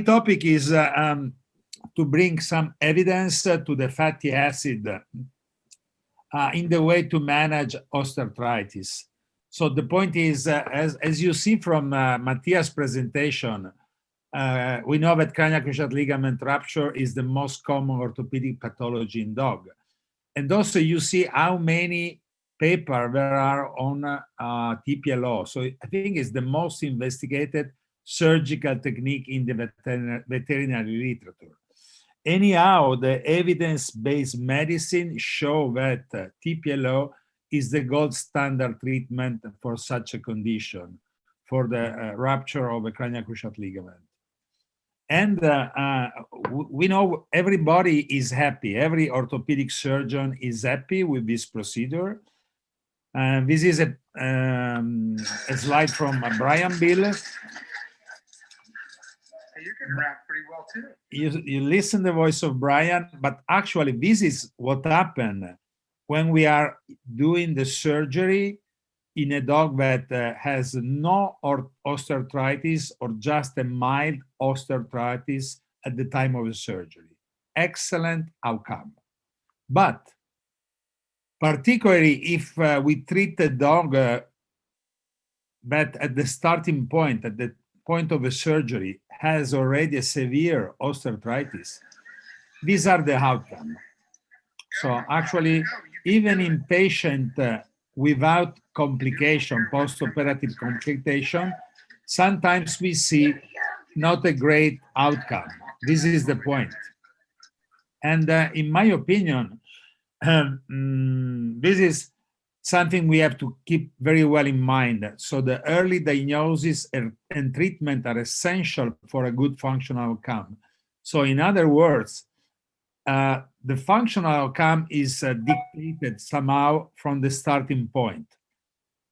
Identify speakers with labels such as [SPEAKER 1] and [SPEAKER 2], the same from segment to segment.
[SPEAKER 1] topic is to bring some evidence to the fatty acid in the way to manage osteoarthritis. So the point is, as you see from Mattia's presentation, we know that cranial cruciate ligament rupture is the most common orthopedic pathology in dog. And also you see how many papers there are on TPLO. So I think it's the most investigated surgical technique in the veterinary literature. Anyhow, the evidence-based medicine show that TPLO is the gold standard treatment for such a condition, for the rupture of a cranial cruciate ligament. And we know everybody is happy. Every orthopedic surgeon is happy with this procedure. This is a slide from Brian Bill.
[SPEAKER 2] You can rap pretty well too.
[SPEAKER 1] You listen the voice of Brian, but actually this is what happened when we are doing the surgery in a dog that has no osteoarthritis or just a mild osteoarthritis at the time of the surgery. Excellent outcome. But particularly if we treat the dog that at the starting point, at the point of the surgery, has already a severe osteoarthritis, these are the outcomes. So actually, even in patient without complication, post-operative complication, sometimes we see not a great outcome. This is the point. And in my opinion, this is something we have to keep very well in mind. So the early diagnosis and treatment are essential for a good functional outcome. So in other words, the functional outcome is dictated somehow from the starting point.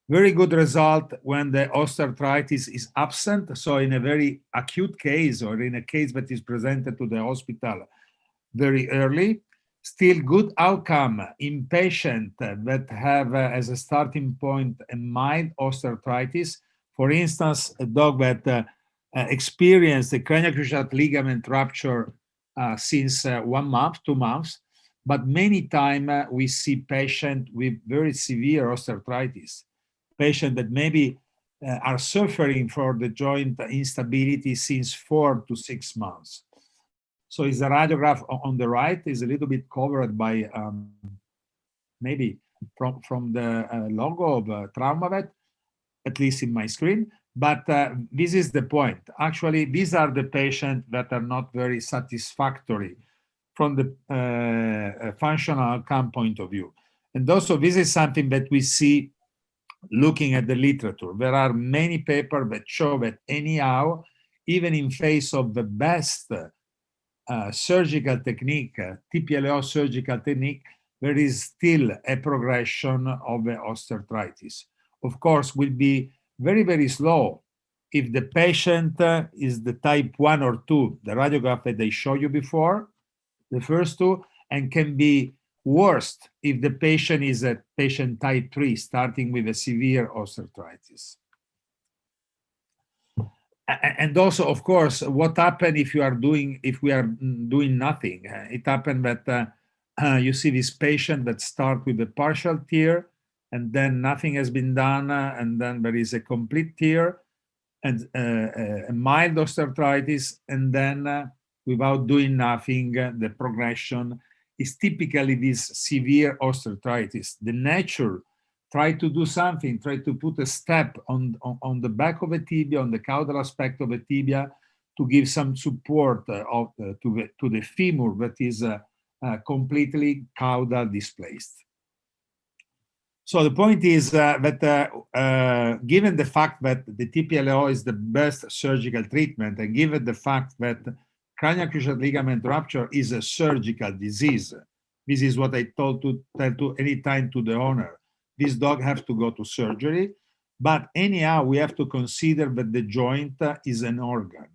[SPEAKER 1] Very good result when the osteoarthritis is absent. So in a very acute case or in a case that is presented to the hospital very early. Still good outcome in patients that have as a starting point a mild osteoarthritis. For instance, a dog that experienced the cranial cruciate ligament rupture since 1 month, 2 months, but many times we see patients with very severe osteoarthritis, patients that maybe are suffering for the joint instability since 4 to 6 months. So is the radiograph on the right is a little bit covered by maybe from the logo of TraumaVet, at least in my screen. But this is the point. Actually, these are the patients that are not very satisfactory from the functional outcome point of view. And also, this is something that we see looking at the literature. There are many papers that show that anyhow, even in face of the best surgical technique, TPLO surgical technique, there is still a progression of the osteoarthritis. Of course, will be very, very slow if the patient is the type 1 or 2, the radiograph that I showed you before, the first two, and can be worse if the patient is a patient type 3, starting with a severe osteoarthritis. And also, of course, what happens if we are doing nothing? It happened that you see this patient that start with a partial tear, and then nothing has been done, and then there is a complete tear, and a mild osteoarthritis, and then without doing nothing, the progression is typically this severe osteoarthritis. The nature try to do something, try to put a step on the back of the tibia, on the caudal aspect of the tibia, to give some support to the femur that is completely caudal displaced. So the point is that given the fact that the TPLO is the best surgical treatment, and given the fact that cranial cruciate ligament rupture is a surgical disease, this is what I tell to any time to the owner. This dog has to go to surgery, but anyhow, we have to consider that the joint is an organ.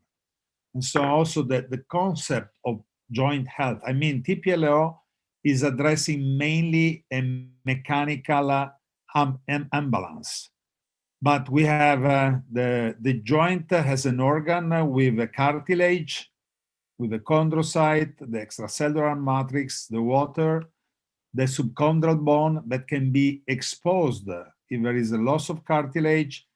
[SPEAKER 1] And so also the concept of joint health, I mean, TPLO is addressing mainly a mechanical imbalance. But we have the joint has an organ with a cartilage, with the chondrocyte, the extracellular matrix, the water, the subchondral bone that can be exposed if there is a loss of cartilage.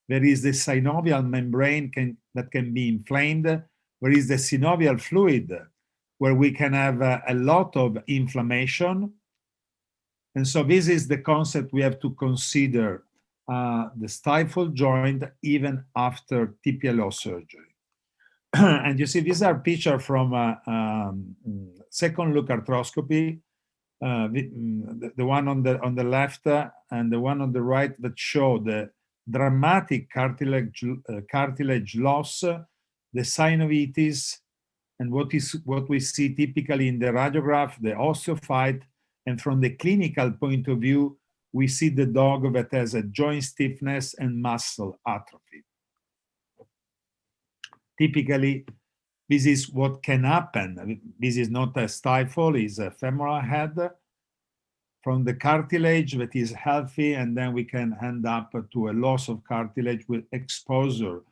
[SPEAKER 1] There is the synovial membrane that can be inflamed. There is the synovial fluid where we can have a lot of inflammation. And so this is the concept we have to consider the stifle joint even after TPLO surgery. And you see, these are pictures from second look arthroscopy. The one on the left and the one on the right that show the dramatic cartilage loss, the synovitis, and what we see typically in the radiograph, the osteophyte. And from the clinical point of view, we see the dog that has a joint stiffness and muscle atrophy. Typically, this is what can happen. This is not a stifle, it's a femoral head from the cartilage that is healthy, and then we can end up to a loss of cartilage with exposure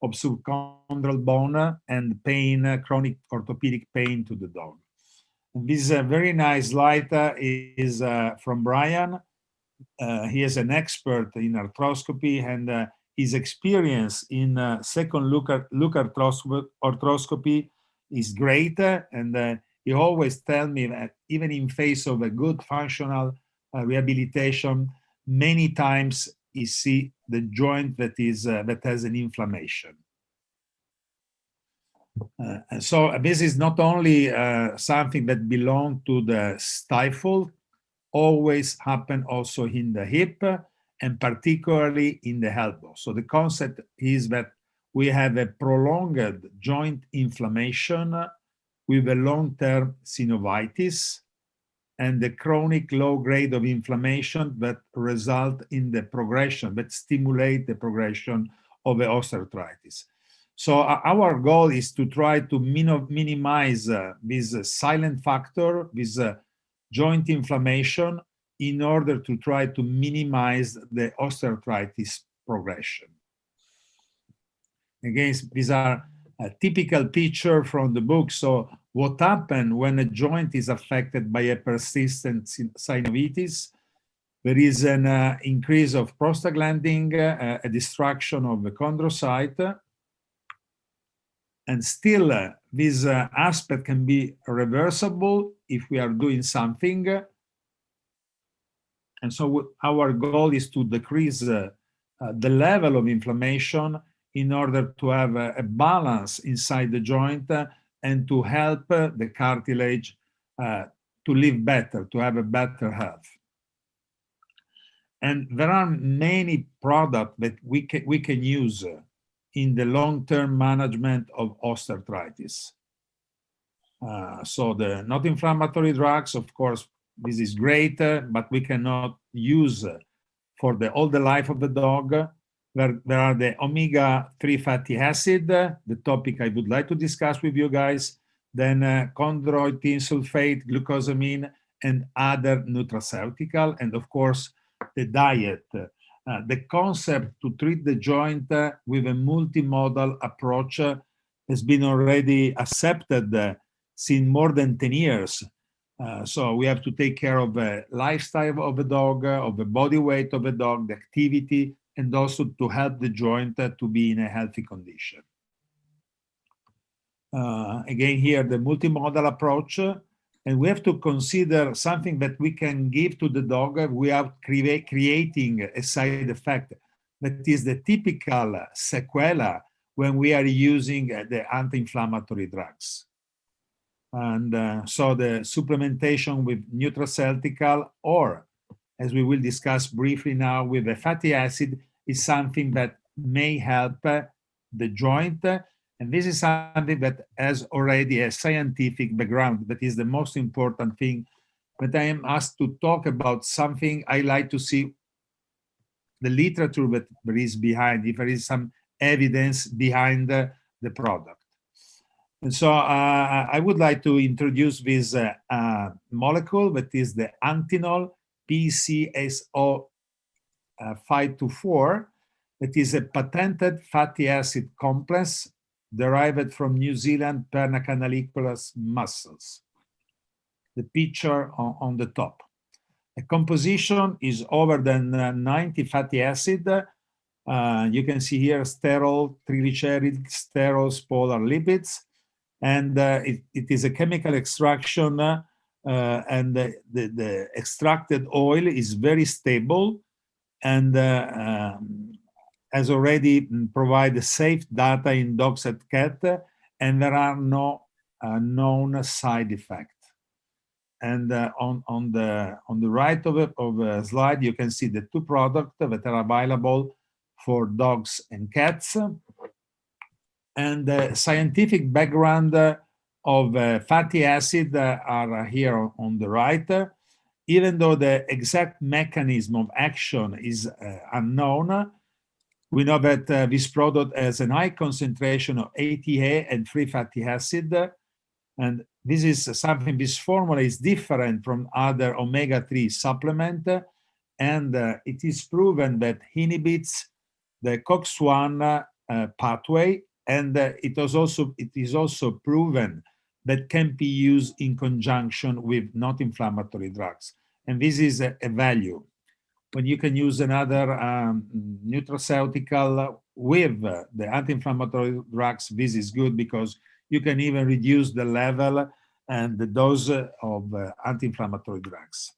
[SPEAKER 1] of subchondral bone and pain, chronic orthopedic pain to the dog. And this very nice slide is from Brian. He is an expert in arthroscopy, and his experience in second look arthroscopy is great. And he always tells me that even in face of a good functional rehabilitation, many times he see the joint that has an inflammation. And so this is not only something that belongs to the stifle, always happen also in the hip and particularly in the elbow. So the concept is that we have a prolonged joint inflammation with a long-term synovitis and the chronic low grade of inflammation that result in the progression, that stimulate the progression of the osteoarthritis. So our goal is to try to minimize this silent factor, this joint inflammation, in order to try to minimize the osteoarthritis progression. Again, these are a typical picture from the book. So what happens when a joint is affected by a persistent synovitis? There is an increase of prostaglandin, a destruction of the chondrocyte, and still this aspect can be reversible if we are doing something. And so our goal is to decrease the level of inflammation in order to have a balance inside the joint and to help the cartilage to live better, to have a better health. And there are many products that we can use in the long-term management of osteoarthritis. So the not inflammatory drugs, of course, this is great, but we cannot use for all the life of the dog. There are the omega-3 fatty acid, the topic I would like to discuss with you guys, then chondroitin sulfate, glucosamine, and other nutraceutical, and of course, the diet. The concept to treat the joint with a multimodal approach has been already accepted since more than 10 years. So we have to take care of the lifestyle of the dog, of the body weight of the dog, the activity, and also to help the joint to be in a healthy condition. Again, here, the multimodal approach, and we have to consider something that we can give to the dog without creating a side effect. That is the typical sequela when we are using the anti-inflammatory drugs. And so the supplementation with nutraceutical, or as we will discuss briefly now with the fatty acid, is something that may help the joint. And this is something that has already a scientific background. That is the most important thing. But I am asked to talk about something, I like to see the literature that there is behind, if there is some evidence behind the product. And so I would like to introduce this molecule that is the antinol PCSO 524. That is a patented fatty acid complex derived from New Zealand pernacanaliculus mussels. The picture on the top. The composition is over than 90 fatty acid. You can see here sterol, triglyceride, sterols, polar lipids, and it is a chemical extraction, and the extracted oil is very stable and has already provided safe data in dogs and cats, and there are no known side effects. And on the right of the slide, you can see the two products that are available for dogs and cats. And the scientific background of fatty acid are here on the right. Even though the exact mechanism of action is unknown, we know that this product has a high concentration of ATA and free fatty acid. And this is something, this formula is different from other omega-3 supplement. And it is proven that inhibits the COX-1 pathway. And it is also proven that can be used in conjunction with not inflammatory drugs. And this is a value. When you can use another nutraceutical with the anti-inflammatory drugs, this is good because you can even reduce the level and the dose of anti-inflammatory drugs.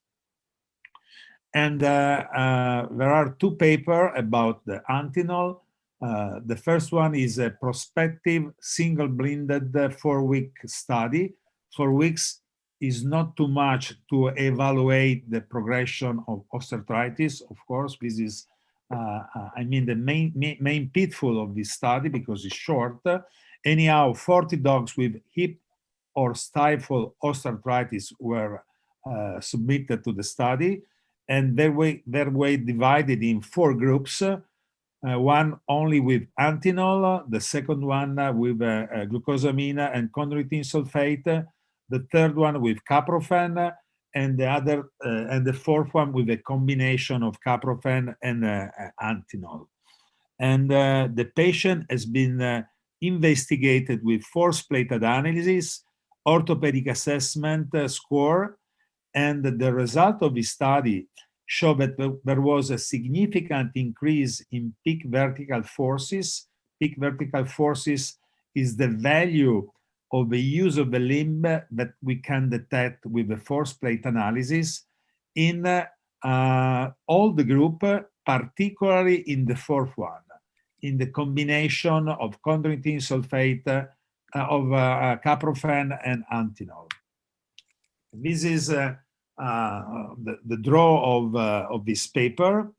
[SPEAKER 1] And there are two papers about the antinol. The first one is a prospective single-blinded 4-week study. 4 weeks is not too much to evaluate the progression of osteoarthritis. Of course, this is, I mean, the main pitfall of this study because it's short. Anyhow, 40 dogs with hip or stifle osteoarthritis were submitted to the study, and they were divided in 4 groups. One only with antinol, the second one with glucosamine and chondroitin sulfate, the third one with caprofen, and the fourth one with a combination of caprofen and antinol. And the patient has been investigated with force-plated analysis, orthopedic assessment score, and the result of the study showed that there was a significant increase in peak vertical forces. Peak vertical forces is the value of the use of the limb that we can detect with the force plate analysis in all the group, particularly in the fourth one, in the combination of chondroitin sulfate, of caprofen and antinol. This is the draw of this paper,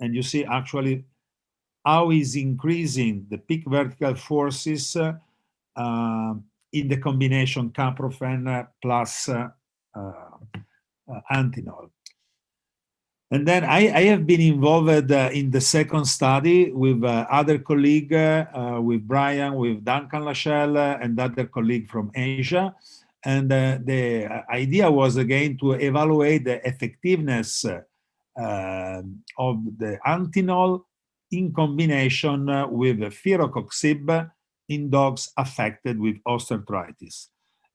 [SPEAKER 1] and you see actually how is increasing the peak vertical forces in the combination caprofen plus antinol. And then I have been involved in the second study with other colleague, with Brian, with Duncan Lachelle, and other colleague from Asia. And the idea was again to evaluate the effectiveness of the antinol in combination with firocoxib in dogs affected with osteoarthritis.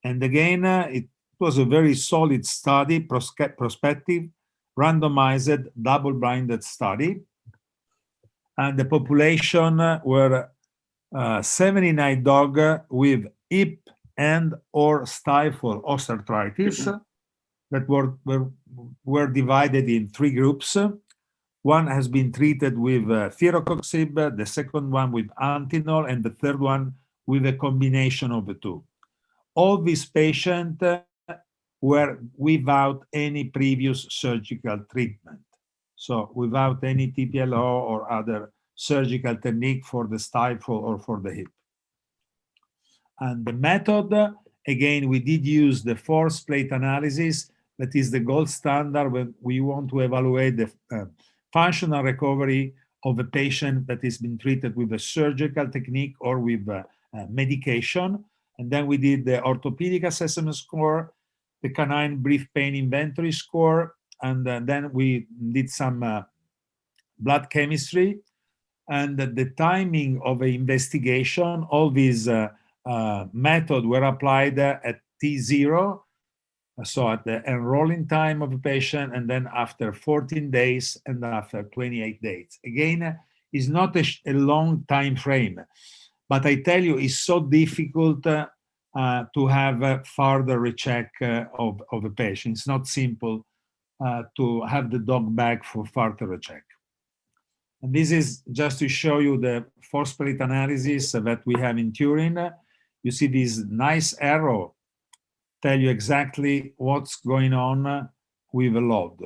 [SPEAKER 1] And again, it was a very solid study, prospective, randomized, double-blinded study. And the population were 79 dogs with hip and or stifle osteoarthritis that were divided in 3 groups. One has been treated with firocoxib, the second one with antinol, and the third one with a combination of the two. All these patients were without any previous surgical treatment. So without any TPLO or other surgical technique for the stifle or for the hip. And the method, again, we did use the force plate analysis. That is the gold standard when we want to evaluate the functional recovery of a patient that has been treated with a surgical technique or with medication. And then we did the orthopedic assessment score, the canine brief pain inventory score, and then we did some blood chemistry. and the timing of the investigation, all these methods were applied at T0, so at the enrolling time of a patient, and then after 14 days and after 28 days. Again, it's not a long time frame, but I tell you, it's so difficult to have a further recheck of a patient. It's not simple to have the dog back for further recheck. And this is just to show you the force plate analysis that we have in Turin. You see this nice arrow tell you exactly what's going on with the load.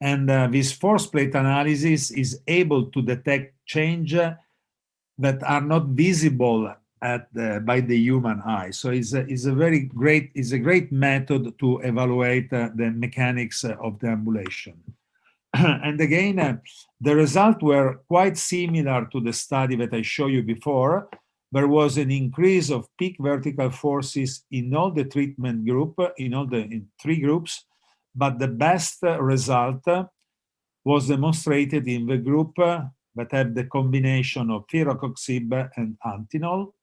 [SPEAKER 1] And this force plate analysis is able to detect change that are not visible by the human eye. So it's a great method to evaluate the mechanics of the ambulation. And again, the results were quite similar to the study that I showed you before. There was an increase of peak vertical forces in all the treatment group, in 3 groups, but the best result was demonstrated in the group that had the combination of firocoxib and antinol.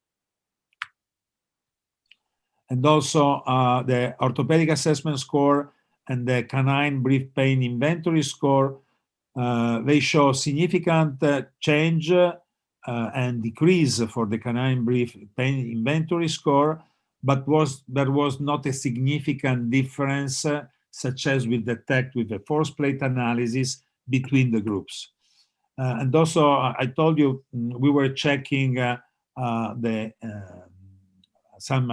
[SPEAKER 1] And also the orthopedic assessment score and the canine brief pain inventory score, they show significant change and decrease for the canine brief pain inventory score, but there was not a significant difference, such as we detect with the force plate analysis between the groups. And also, I told you we were checking some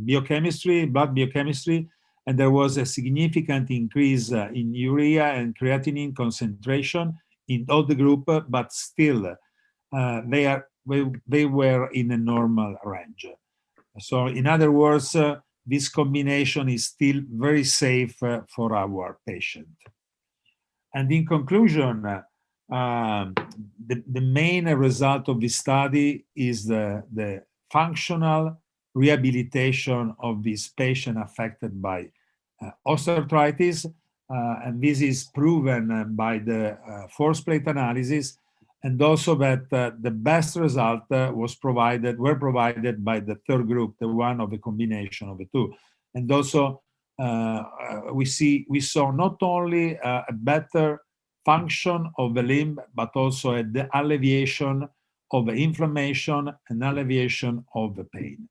[SPEAKER 1] biochemistry, blood biochemistry, and there was a significant increase in urea and creatinine concentration in all the group, but still they were in a normal range. So in other words, this combination is still very safe for our patient. And in conclusion, the main result of this study is the functional rehabilitation of this patient affected by osteoarthritis, and this is proven by the force plate analysis, and also that the best result were provided by the 3rd group, the one of the combination of the 2, and also we saw not only a better function of the limb, but also the alleviation of the inflammation and alleviation of the pain.